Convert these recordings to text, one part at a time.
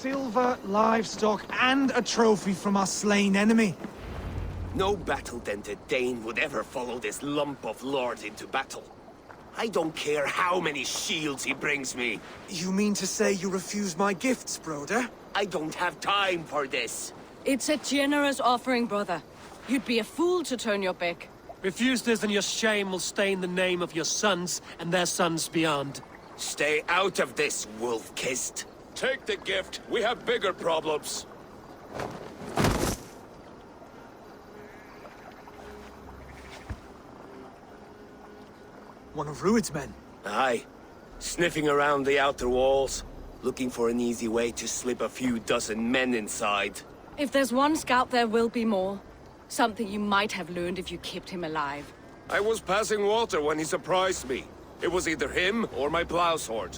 silver, livestock, and a trophy from our slain enemy. No battle-dented Dane would ever follow this lump of lord into battle. I don't care how many shields he brings me. You mean to say you refuse my gifts, Broder? I don't have time for this. It's a generous offering, brother. You'd be a fool to turn your back. Refuse this and your shame will stain the name of your sons and their sons beyond. Stay out of this, wolf-kissed. Take the gift. We have bigger problems. One of Rued's men. Aye. Sniffing around the outer walls. Looking for an easy way to slip a few dozen men inside. If there's one scout, there will be more. Something you might have learned if you kept him alive. I was passing water when he surprised me. It was either him or my plow sword.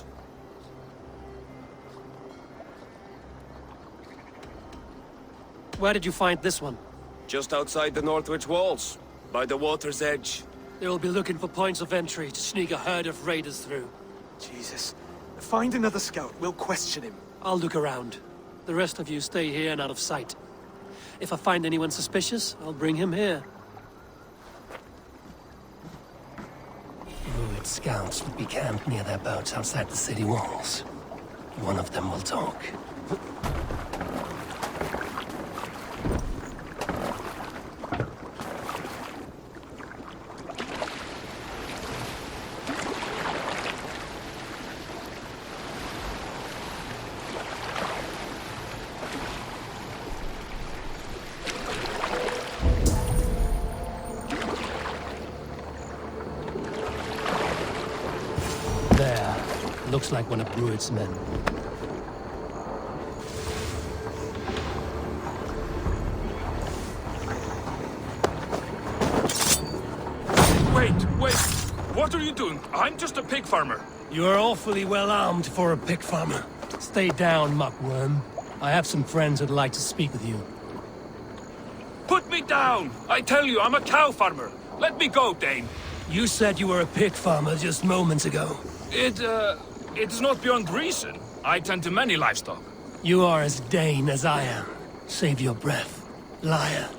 Where did you find this one? Just outside the Northwich walls, by the water's edge. They'll be looking for points of entry to sneak a herd of raiders through. Jesus. Find another scout. We'll question him. I'll look around. The rest of you stay here and out of sight. If I find anyone suspicious, I'll bring him here. Rued scouts would be camped near their boats outside the city walls. One of them will talk. There. Looks like one of Rued's men. Wait! What are you doing? I'm just a pig farmer. You are awfully well armed for a pig farmer. Stay down, muckworm. I have some friends who'd like to speak with you. Put me down! I tell you, I'm a cow farmer. Let me go, Dane. You said you were a pig farmer just moments ago. It is not beyond reason. I tend to many livestock. You are as Dane as I am. Save your breath, liar.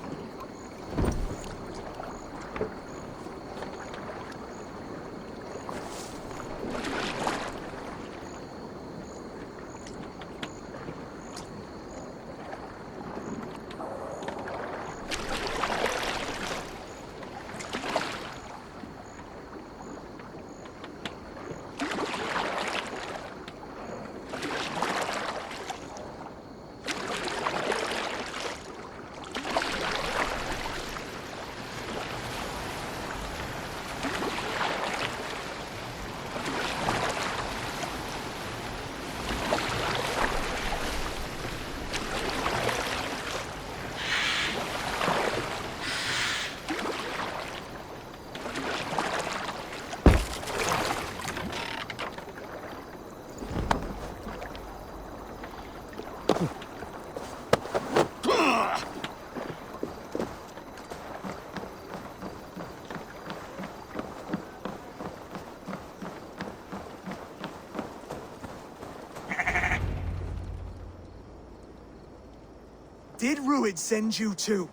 Did Rued send you too?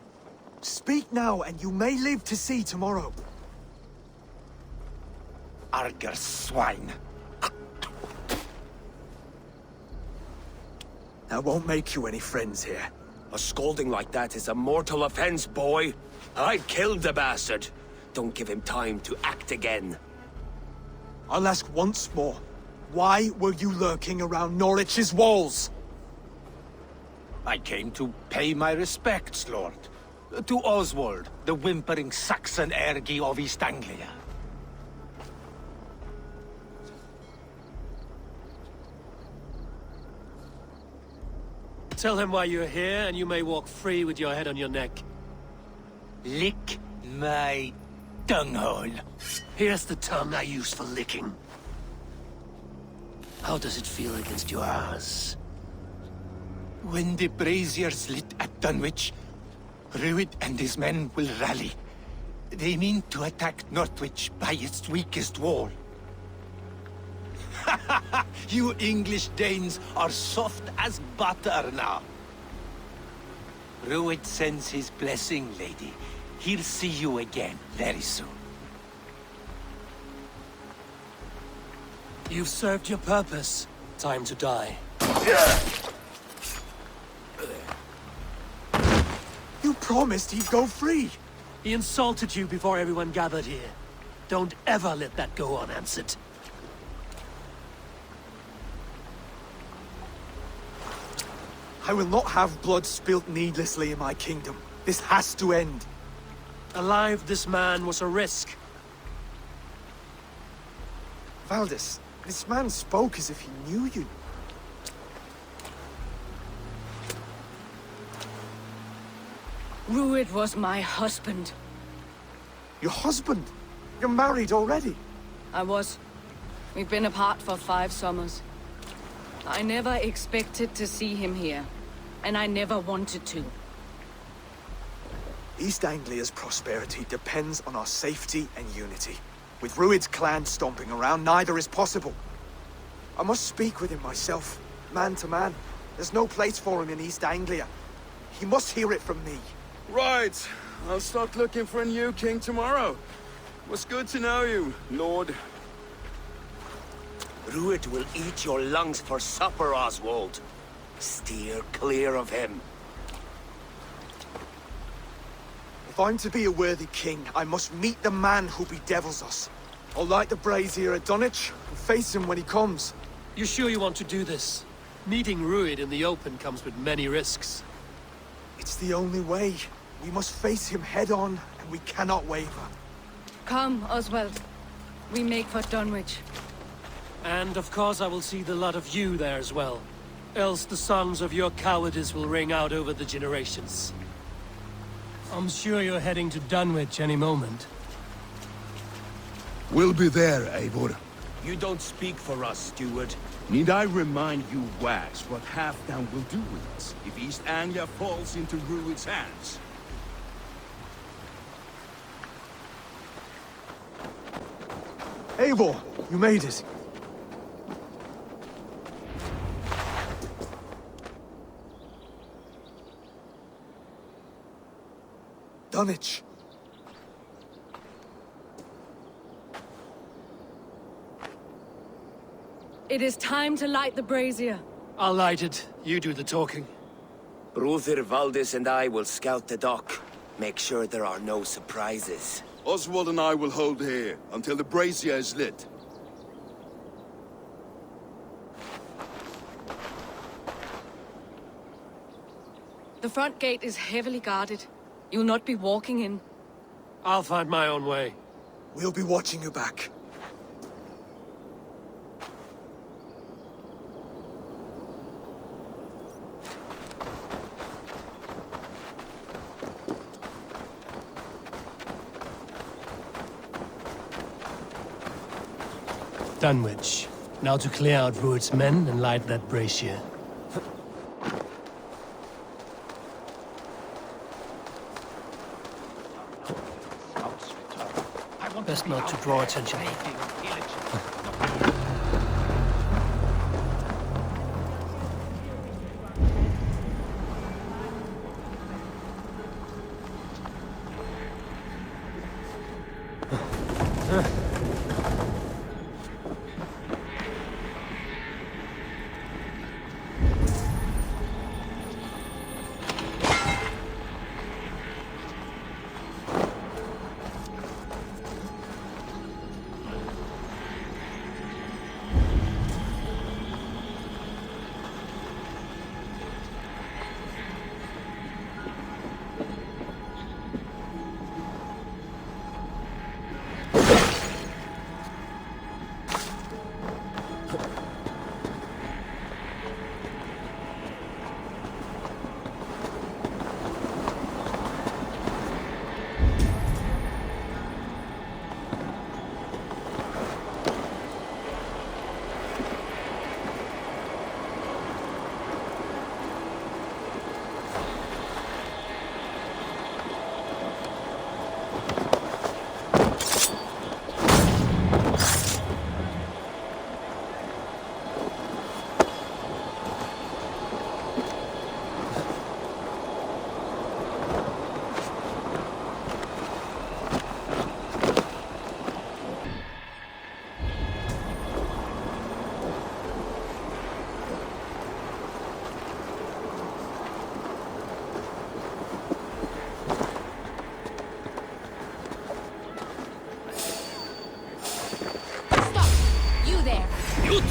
Speak now, and you may live to see tomorrow. Arger swine. That won't make you any friends here. A scolding like that is a mortal offense, boy. I killed the bastard. Don't give him time to act again. I'll ask once more. Why were you lurking around Norwich's walls? I came to pay my respects, Lord. To Oswald, the whimpering Saxon ergi of East Anglia. Tell him why you're here, and you may walk free with your head on your neck. Lick my dunghole. Here's the tongue I use for licking. How does it feel against your ass? When the braziers lit at Dunwich, Rued and his men will rally. They mean to attack Northwich by its weakest wall. You English Danes are soft as butter now. Rued sends his blessing, lady. He'll see you again very soon. You've served your purpose. Time to die. You promised he'd go free. He insulted you before everyone gathered here. Don't ever let that go unanswered. I will not have blood spilt needlessly in my kingdom. This has to end. Alive, this man was a risk. Valdis, this man spoke as if he knew you. Rued was my husband. Your husband? You're married already. I was. We've been apart for 5 summers. I never expected to see him here, and I never wanted to. East Anglia's prosperity depends on our safety and unity. With Rued's clan stomping around, neither is possible. I must speak with him myself, man to man. There's no place for him in East Anglia. He must hear it from me. Right. I'll start looking for a new king tomorrow. Was good to know you, Lord. Rued will eat your lungs for supper, Oswald. Steer clear of him. If I'm to be a worthy king, I must meet the man who bedevils us. I'll light the brazier at Dunwich and face him when he comes. You sure you want to do this? Meeting Rued in the open comes with many risks. It's the only way. We must face him head on, and we cannot waver. Come, Oswald. We make for Dunwich. And of course I will see the lot of you there as well. Else the songs of your cowardice will ring out over the generations. I'm sure you're heading to Dunwich any moment. We'll be there, Eivor. You don't speak for us, steward. Need I remind you, Wags, what Halfdan will do with us if East Anglia falls into Rued's hands? Eivor, you made it. Dunwich. It is time to light the brazier. I'll light it. You do the talking. Brother Valdis and I will scout the dock. Make sure there are no surprises. Oswald and I will hold here until the brazier is lit. The front gate is heavily guarded. You'll not be walking in. I'll find my own way. We'll be watching you back. Dunwich. Now to clear out Rued's men and light that brazier. Best not to draw attention.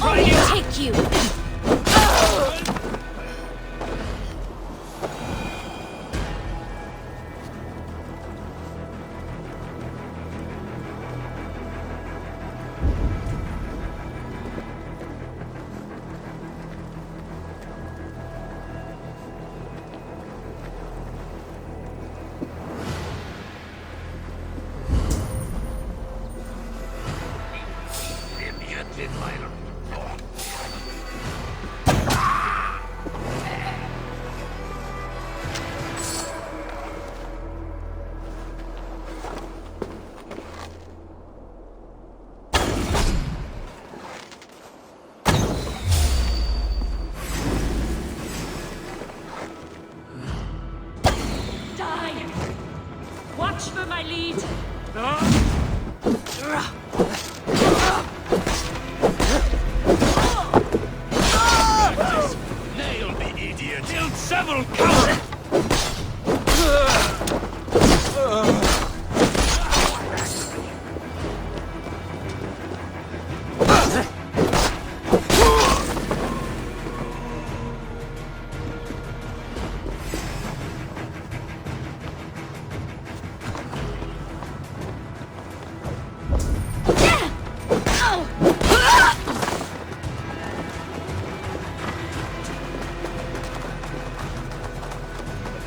Take you! Watch for my lead. Nail me, idiot! Killed several cowards!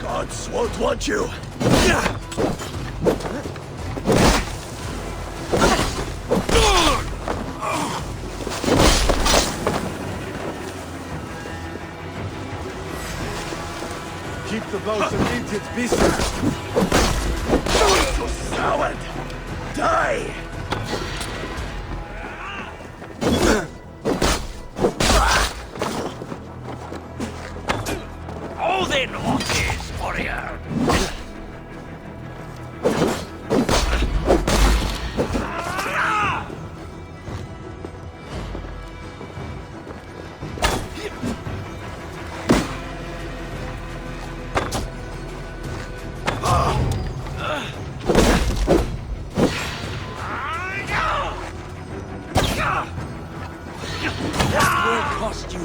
Gods won't want you. Keep the boats of idiots busy. You coward! Die! All then, horses, warrior! What cost you?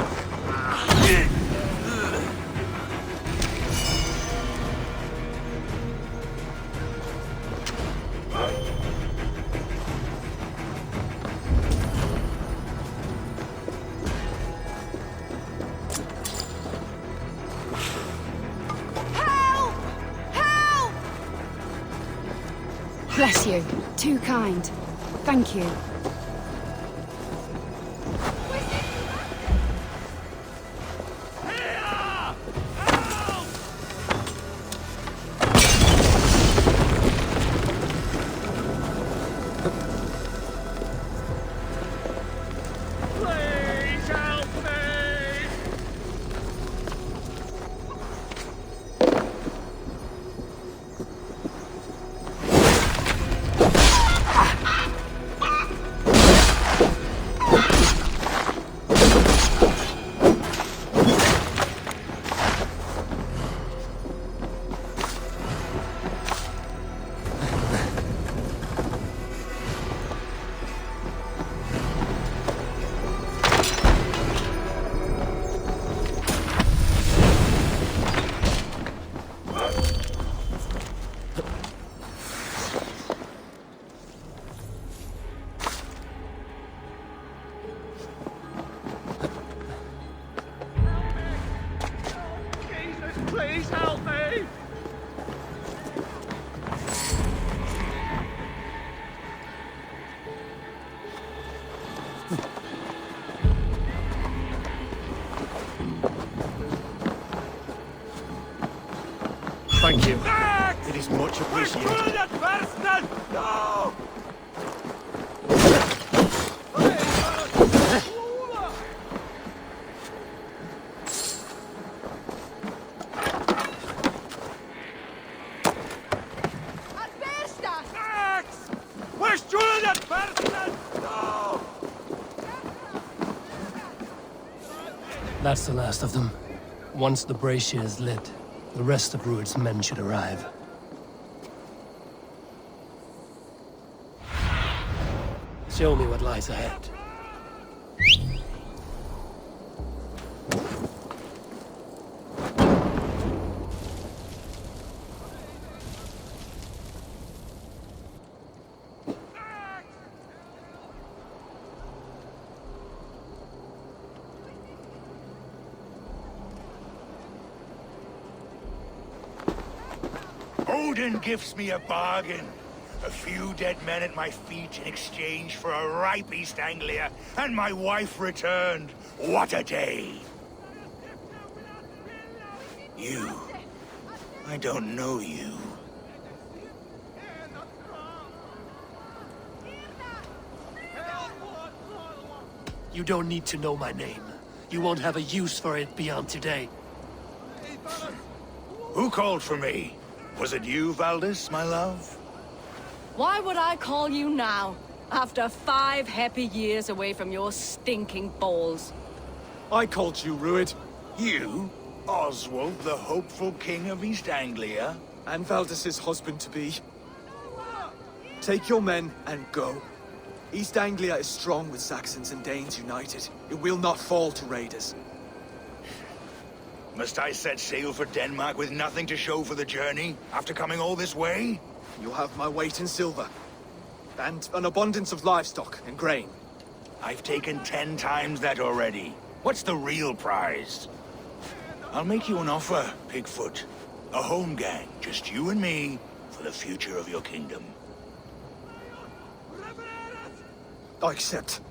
Help! Help! Bless you. Too kind. Thank you. Please help me! Jesus, please help me! Thank you. Max! It is much appreciated. No! Max! Where's Julian Persson? No! That's the last of them. Once the brazier is lit, the rest of Rued's men should arrive. Show me what lies ahead. Odin gives me a bargain. A few dead men at my feet in exchange for a ripe East Anglia, and my wife returned. What a day! You. I don't know you. You don't need to know my name. You won't have a use for it beyond today. Who called for me? Was it you, Valdis, my love? Why would I call you now, after 5 happy years away from your stinking balls? I called you, Ruid. You? Oswald, the hopeful king of East Anglia? And Valdis's husband-to-be. Take your men and go. East Anglia is strong with Saxons and Danes united. It will not fall to raiders. Must I set sail for Denmark with nothing to show for the journey, after coming all this way? You'll have my weight in silver. And an abundance of livestock and grain. I've taken 10 times that already. What's the real prize? I'll make you an offer, Pigfoot. A home gang, just you and me, for the future of your kingdom. I accept.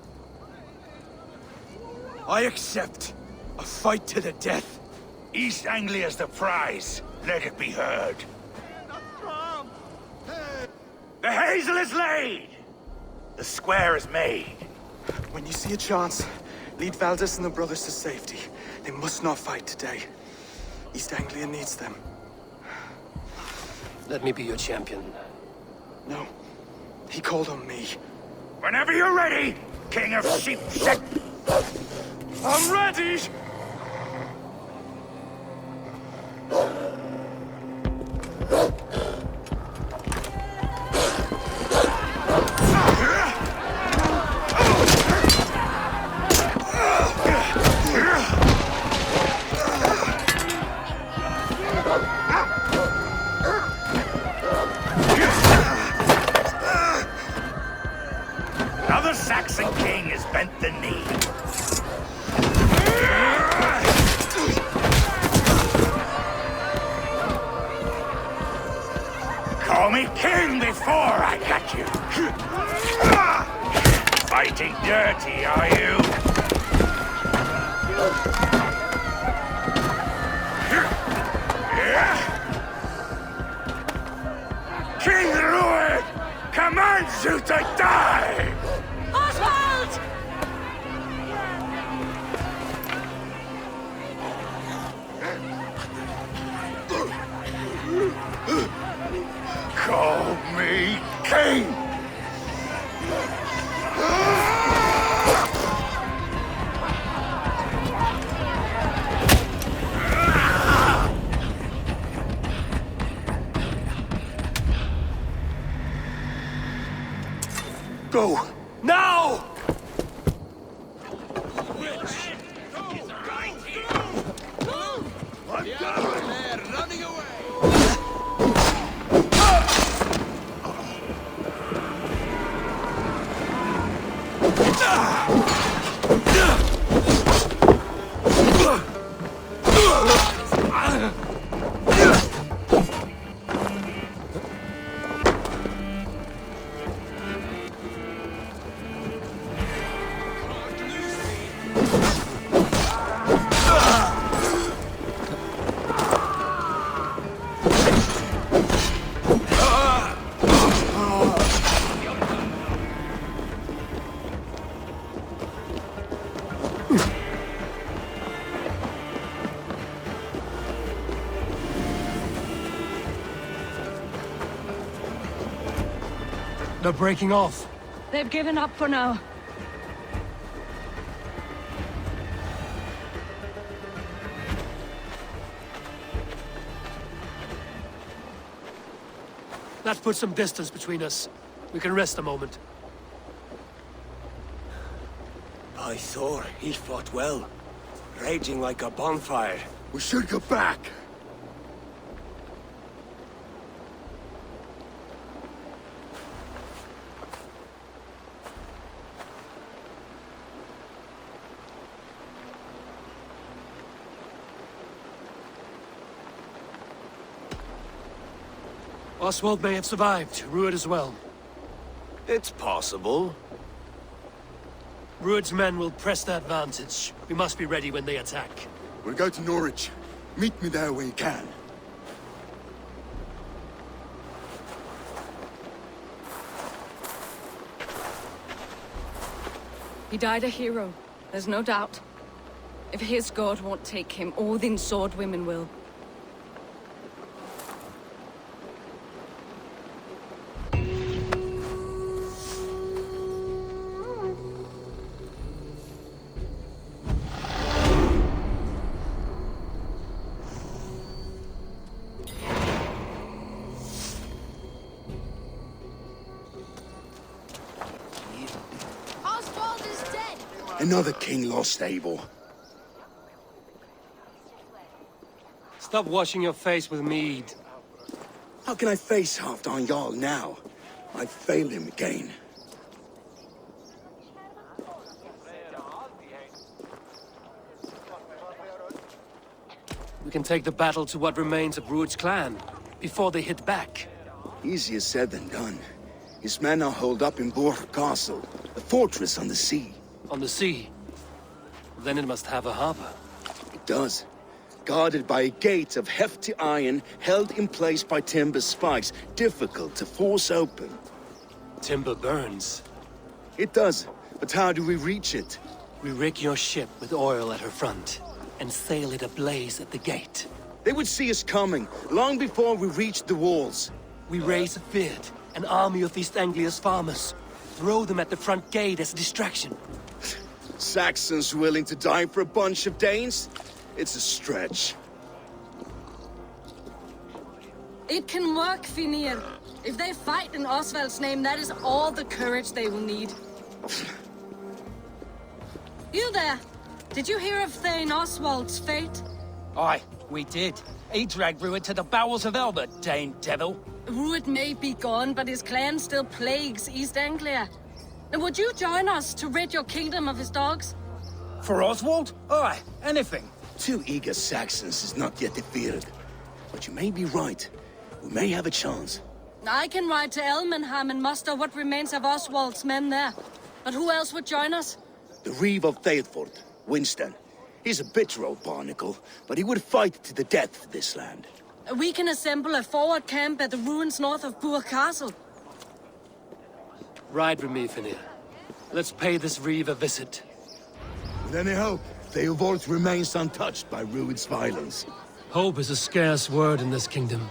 I accept. A fight to the death. East Anglia's the prize. Let it be heard. The hazel is laid! The square is made. When you see a chance, lead Valdis and the brothers to safety. They must not fight today. East Anglia needs them. Let me be your champion. No. He called on me. Whenever you're ready, King of Sheep Set. I'm ready! Another Saxon king has bent the knee. Call me king before I got you. Fighting dirty, are you? King Ruid commands you to die! Oswald! Call me king! Go! Now! They're breaking off. They've given up for now. That puts some distance between us. We can rest a moment. By Thor, he fought well. Raging like a bonfire. We should go back. Oswald may have survived, Ruud as well. It's possible. Ruud's men will press that vantage. We must be ready when they attack. We'll go to Norwich. Meet me there when you can. He died a hero, there's no doubt. If his god won't take him, Odin's sword women will. Oswald is dead! Another king lost, Abel. Stop washing your face with mead. How can I face Halfdan Jarl now? I've failed him again. We can take the battle to what remains of Ruud's clan, before they hit back. Easier said than done. His men are holed up in Borg Castle, a fortress on the sea. On the sea? Then it must have a harbor. It does. Guarded by a gate of hefty iron, held in place by timber spikes, difficult to force open. Timber burns. It does, but how do we reach it? We rig your ship with oil at her front, and sail it ablaze at the gate. They would see us coming, long before we reached the walls. We raise a beard, an army of East Anglia's farmers. Throw them at the front gate as a distraction. Saxons willing to die for a bunch of Danes? It's a stretch. It can work, Finir. If they fight in Oswald's name, that is all the courage they will need. You there! Did you hear of Thane Oswald's fate? Aye, we did. He dragged Ruud to the bowels of hell, the Dane devil. Ruud may be gone, but his clan still plagues East Anglia. Now, would you join us to rid your kingdom of his dogs? For Oswald? Aye, anything. 2 eager Saxons is not yet defeated. But you may be right. We may have a chance. I can ride to Elmenham and muster what remains of Oswald's men there. But who else would join us? The Reeve of Thetford, Winston. He's a bitter old barnacle, but he would fight to the death for this land. We can assemble a forward camp at the ruins north of Burr Castle. Ride with me, Finir. Let's pay this Reeve a visit. With any hope, Theovold remains untouched by Ruud's violence. Hope is a scarce word in this kingdom.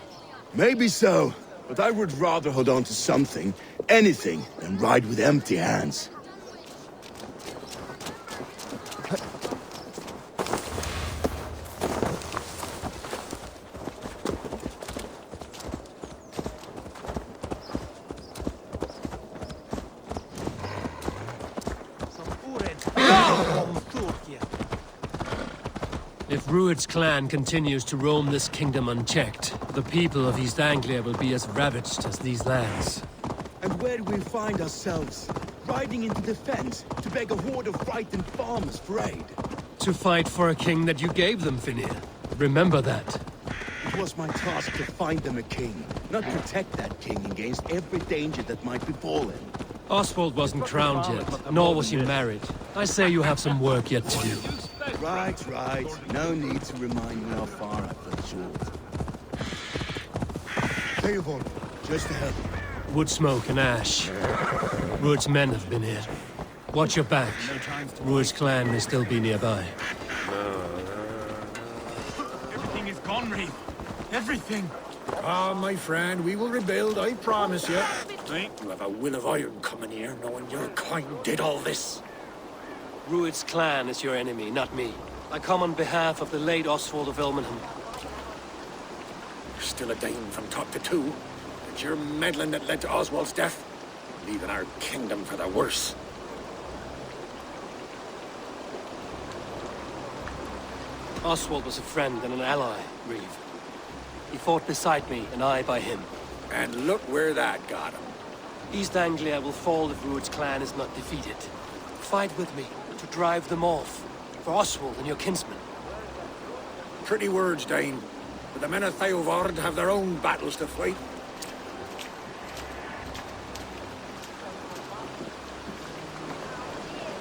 Maybe so, but I would rather hold on to something, anything, than ride with empty hands. If Ruud's clan continues to roam this kingdom unchecked, the people of East Anglia will be as ravaged as these lands. And where do we find ourselves? Riding into defense to beg a horde of frightened farmers for aid. To fight for a king that you gave them, Finir. Remember that. It was my task to find them a king, not protect that king against every danger that might befall him. Oswald wasn't crowned yet, nor was he married. I say you have some work yet to do. Right. No need to remind me how far I fell short. Theovold, just ahead. Wood smoke and ash. Ruud's men have been here. Watch your back. Ruud's clan may still be nearby. Everything is gone, Reeve. Everything. Ah, my friend, we will rebuild, I promise you. You have a will of iron coming here, knowing your kind did all this. Ruud's clan is your enemy, not me. I come on behalf of the late Oswald of Elmenham. You're still a Dane from top to two. It's your meddling that led to Oswald's death, leaving our kingdom for the worse. Oswald was a friend and an ally, Reeve. He fought beside me, and I by him. And look where that got him. East Anglia will fall if Ruud's clan is not defeated. Fight with me to drive them off. For Oswald and your kinsmen. Pretty words, Dane. But the men of Theovard have their own battles to fight.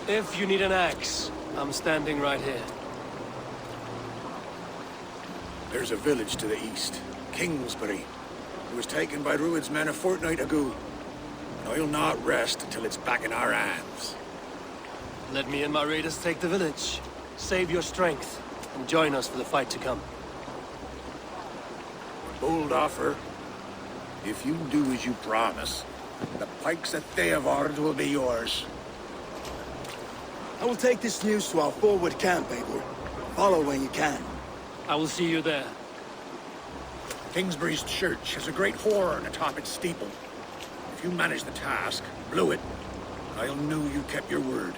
If you need an axe, I'm standing right here. There's a village to the east, Kingsbury. It was taken by Rued's men a fortnight ago. And I'll not rest until it's back in our hands. Let me and my raiders take the village. Save your strength, and join us for the fight to come. Bold offer. If you do as you promise, the pikes at Theodord will be yours. I will take this news to our forward camp, Eivor. Follow when you can. I will see you there. Kingsbury's church has a great horn atop its steeple. If you manage the task, blew it, I'll know you kept your word.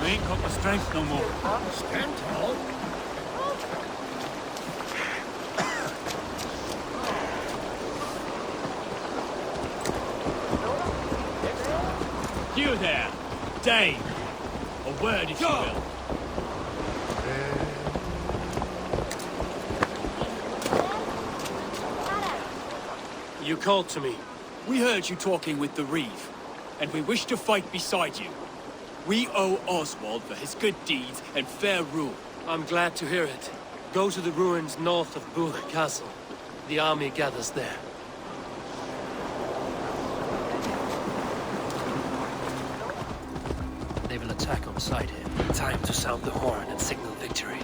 I ain't got the strength no more. Stand tall. You there, Dane. A word, if you will. You called to me. We heard you talking with the Reeve, and we wish to fight beside you. We owe Oswald for his good deeds and fair rule. I'm glad to hear it. Go to the ruins north of Burg Castle. The army gathers there. They will attack on sight here. Time to sound the horn and signal victory.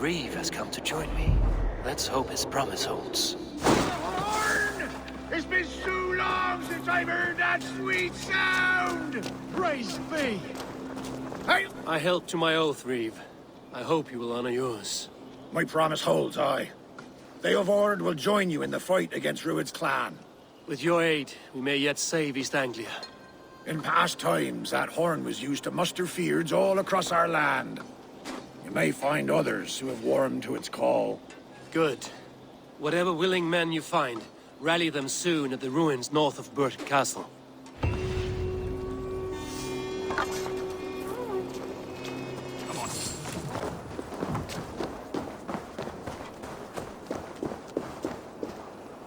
Reeve has come to join me. Let's hope his promise holds. Horn! It's been so long since I've heard that sweet sound! Praise be! I held to my oath, Reeve. I hope you will honor yours. My promise holds, aye. Theodord will join you in the fight against Rued's clan. With your aid, we may yet save East Anglia. In past times, that horn was used to muster fyrds all across our land. You may find others who have warmed to its call. Good. Whatever willing men you find, rally them soon at the ruins north of Burg Castle.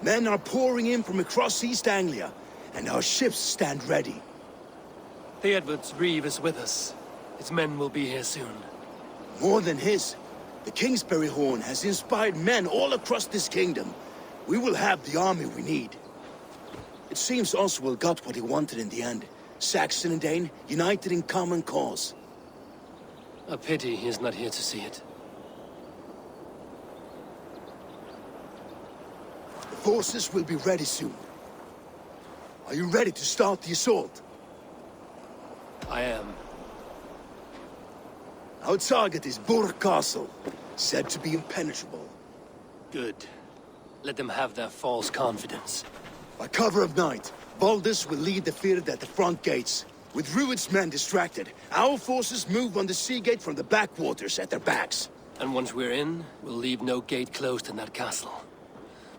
Men are pouring in from across East Anglia, and our ships stand ready. Theodward's Reeve is with us. His men will be here soon. More than his. The Kingsbury horn has inspired men all across this kingdom. We will have the army we need. It seems Oswald got what he wanted in the end. Saxon and Dane united in common cause. A pity he's not here to see it. The forces will be ready soon. Are you ready to start the assault? I am. Our target is Burg Castle, said to be impenetrable. Good. Let them have their false confidence. By cover of night, Baldus will lead the field at the front gates. With Rued's men distracted, our forces move on the sea gate from the backwaters at their backs. And once we're in, we'll leave no gate closed in that castle.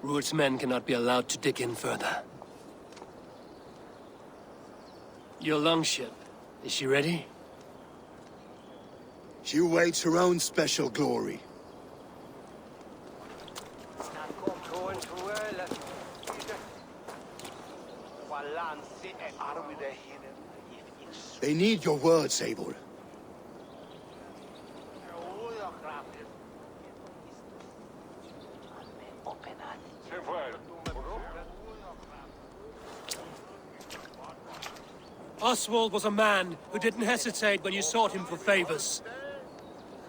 Rued's men cannot be allowed to dig in further. Your longship, is she ready? She awaits her own special glory. They need your words, Eivor. Oswald was a man who didn't hesitate when you sought him for favors.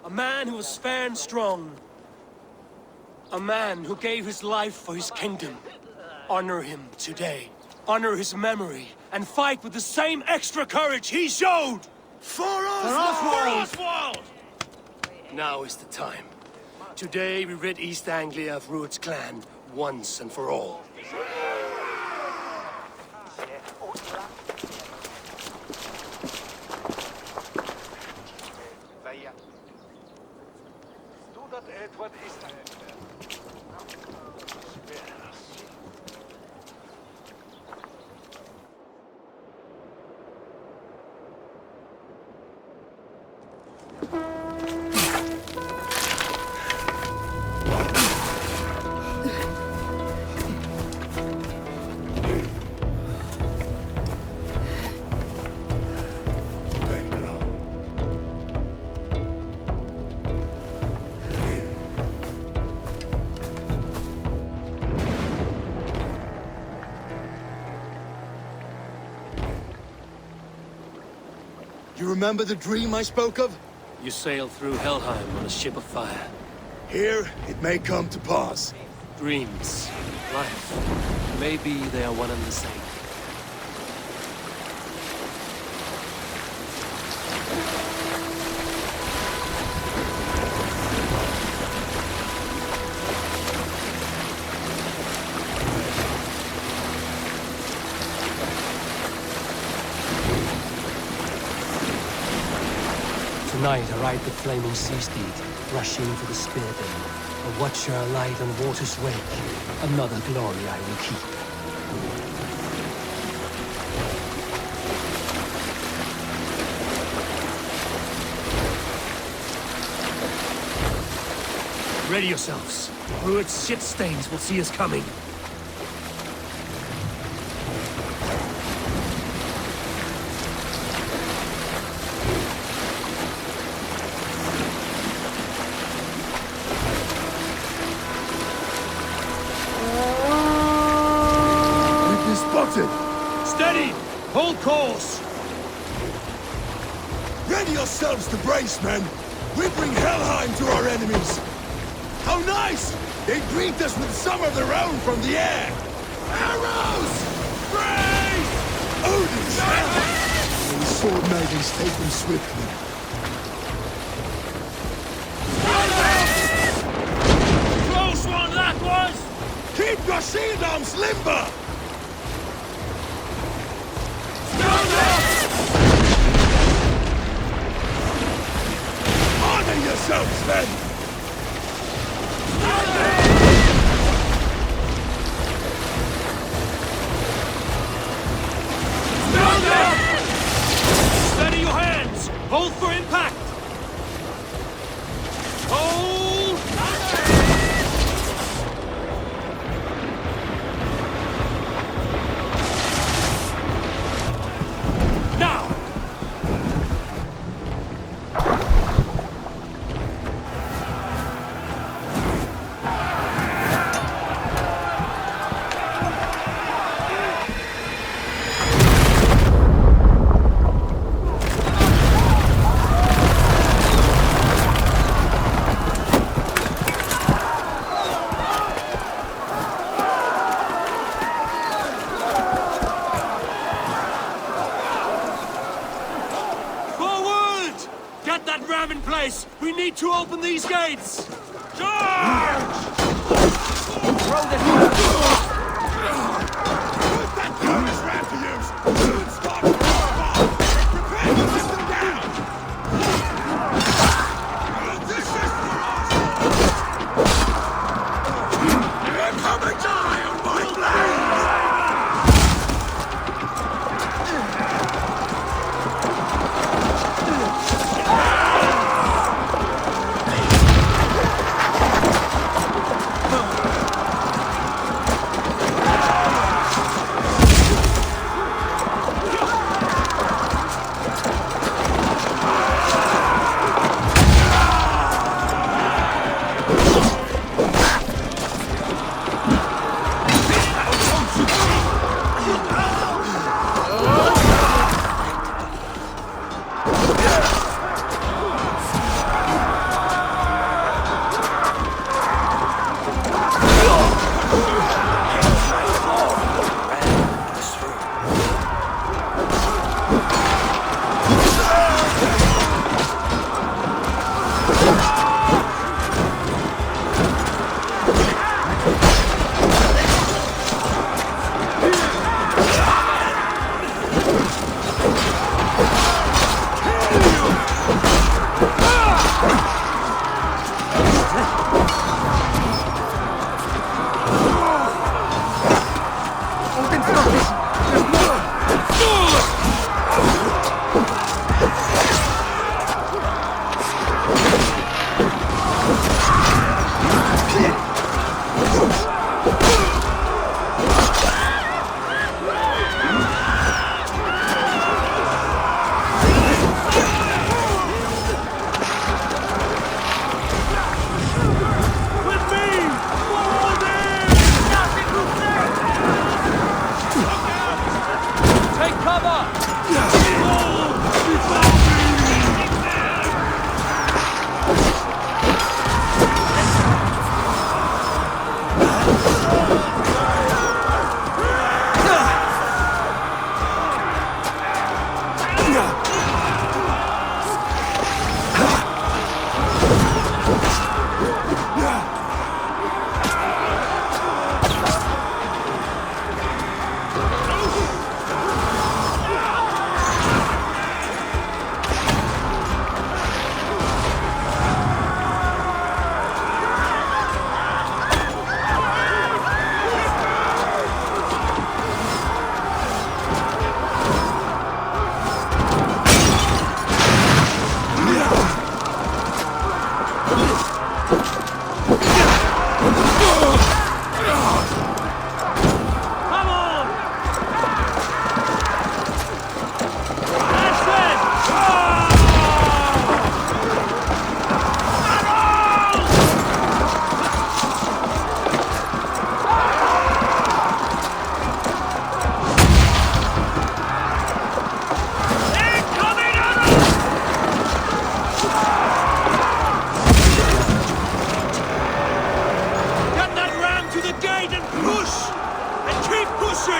A man who was fair and strong. A man who gave his life for his kingdom. Honor him today. Honor his memory. And fight with the same extra courage he showed! For Oswald! For Oswald! Now is the time. Today we rid East Anglia of Rued's clan once and for all. You remember the dream I spoke of? You sailed through Helheim on a ship of fire. Here, it may come to pass. Dreams, life, maybe they are one and the same. Tonight I ride the flaming sea steed, rushing for the spear bend. A watcher alight on water's wake. Another glory I will keep. Ready yourselves. Rued's shit stains will see us coming. Steady! Hold course! Ready yourselves to brace, men! We bring Helheim to our enemies! How nice! They greet us with some of their own from the air! Arrows! Brace! Odin's hammer! And the sword maidens take them swiftly. Close one, that was! Keep your shield arms limber! Honor yourselves, men! Steady your hands! Hold for impact! Hold! Now! Get that ram in place! We need to open these gates! Charge! Throw this one! Who's that bonus ram to use? Soon start to fire! Prepare to let them down! This is for us! You're coming to die on my blade!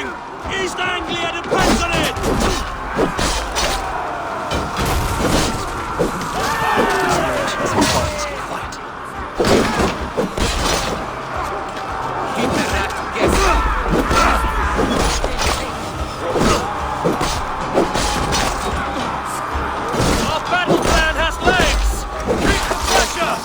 gang! East Anglia depends on it! Keep the rat guessing. Our battle plan has legs! Keep the pressure!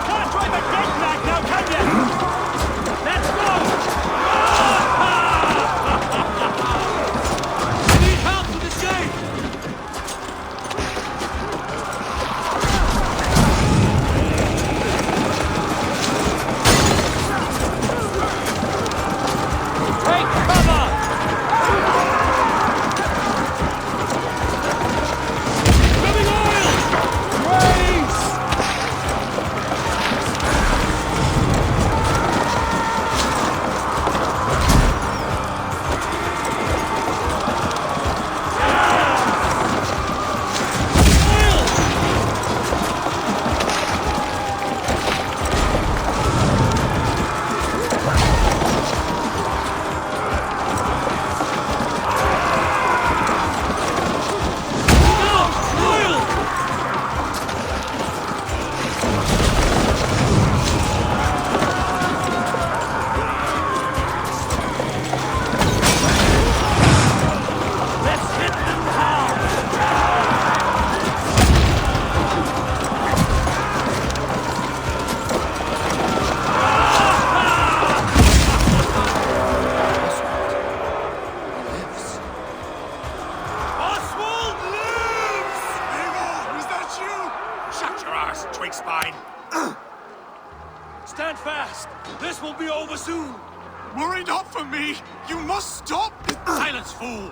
Can't drive a dead flag now, can you? Let's go! Need help with the shade! Take cover! Coming oil! Race! Let's hit them hard! Oswald lives! Eivor, is that you? Shut your ass, twig spine. Stand fast! This will be over soon! Worry not for me. You must stop. Silence, fool!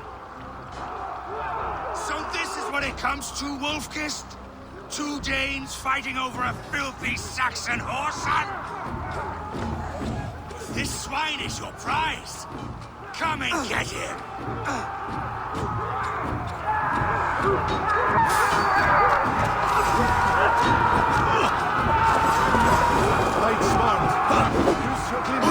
So this is what it comes to, Wolfkist? Two Danes fighting over a filthy Saxon whoreson? This swine is your prize. Come and get him. Fight smart. Use your Bleed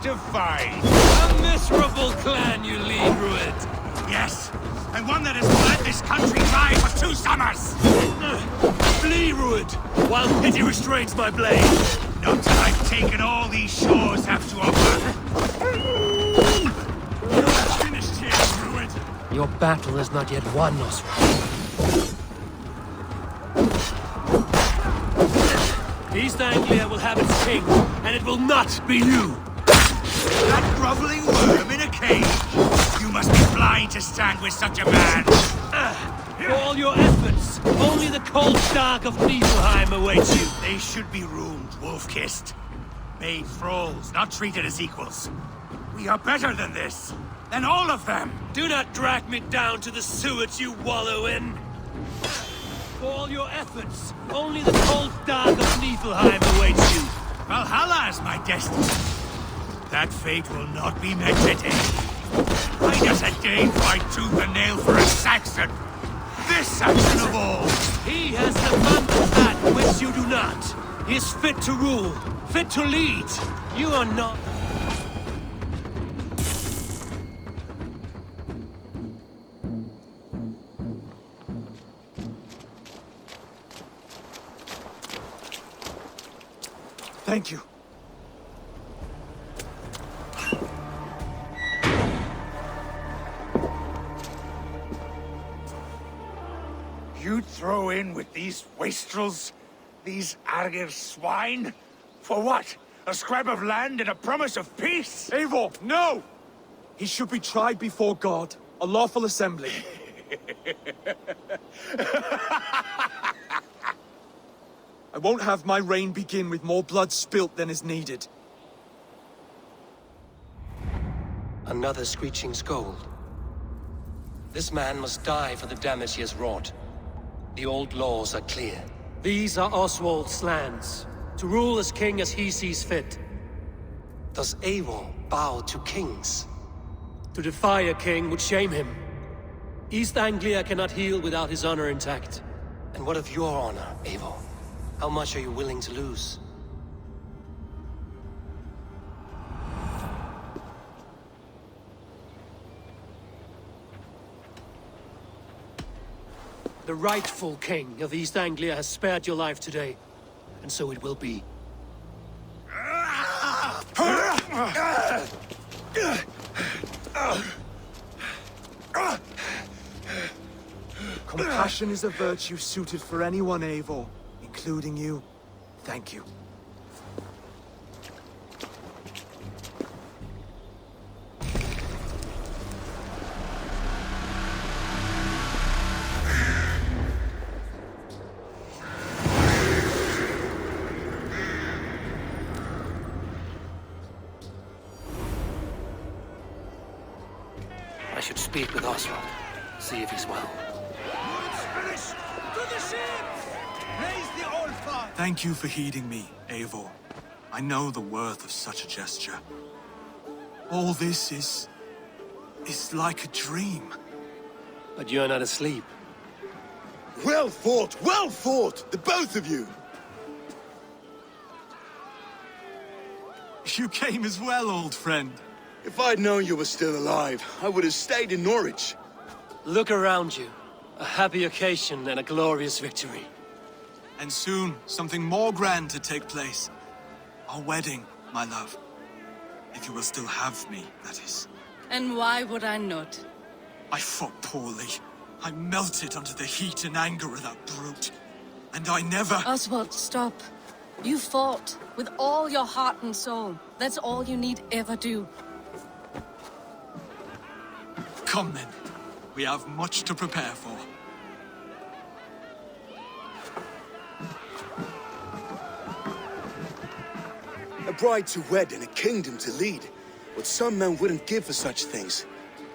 To fight. A miserable clan you lead, Rued. Yes, and one that has bled this country dry for 2 summers. Flee, Rued, while pity restrains my blade. Not till I've taken all these shores have to offer. You're finished here, Rued. Your battle is not yet won, Oswald. East Anglia will have its king, and it will not be you. That groveling worm in a cage. You must be blind to stand with such a man. For all your efforts, only the cold dark of Niflheim awaits you. They should be ruined, wolf-kissed. Made thralls, not treated as equals. We are better than this. Than all of them. Do not drag me down to the sewers you wallow in. For all your efforts, only the cold dark of Niflheim awaits you. Valhalla is my destiny. That fate will not be met today. Why does a Dane fight tooth and nail for a Saxon? This Saxon of all! He has the mantle that which you do not. He is fit to rule, fit to lead. You are not... Thank you. You'd throw in with these wastrels? These Argir swine? For what? A scrap of land and a promise of peace? Eivor, no! He should be tried before God, a lawful assembly. I won't have my reign begin with more blood spilt than is needed. Another screeching scold. This man must die for the damage he has wrought. The old laws are clear. These are Oswald's lands, to rule as king as he sees fit. Does Eivor bow to kings? To defy a king would shame him. East Anglia cannot heal without his honor intact. And what of your honor, Eivor? How much are you willing to lose? The rightful king of East Anglia has spared your life today, and so it will be. Compassion is a virtue suited for anyone, Eivor, including you. Thank you. I should speak with Oswald, see if he's well. Thank you for heeding me, Eivor. I know the worth of such a gesture. All this is like a dream. But you're not asleep. Well fought, the both of you! You came as well, old friend. If I'd known you were still alive, I would have stayed in Norwich. Look around you. A happy occasion and a glorious victory. And soon, something more grand to take place. Our wedding, my love. If you will still have me, that is. And why would I not? I fought poorly. I melted under the heat and anger of that brute. And I never... Oswald, stop. You fought with all your heart and soul. That's all you need ever do. Come then. We have much to prepare for. A bride to wed and a kingdom to lead. What some men wouldn't give for such things.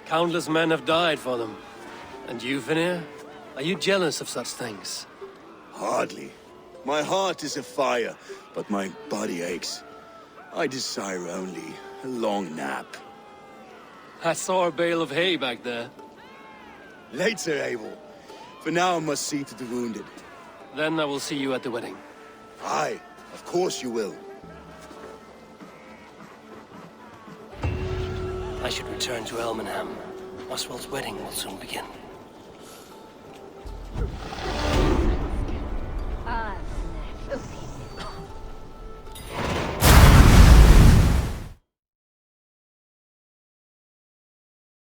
Countless men have died for them. And you, Vanir? Are you jealous of such things? Hardly. My heart is afire, but my body aches. I desire only a long nap. I saw a bale of hay back there. Later, Abel. For now I must see to the wounded. Then I will see you at the wedding. Aye, of course you will. I should return to Elmenham. Oswald's wedding will soon begin.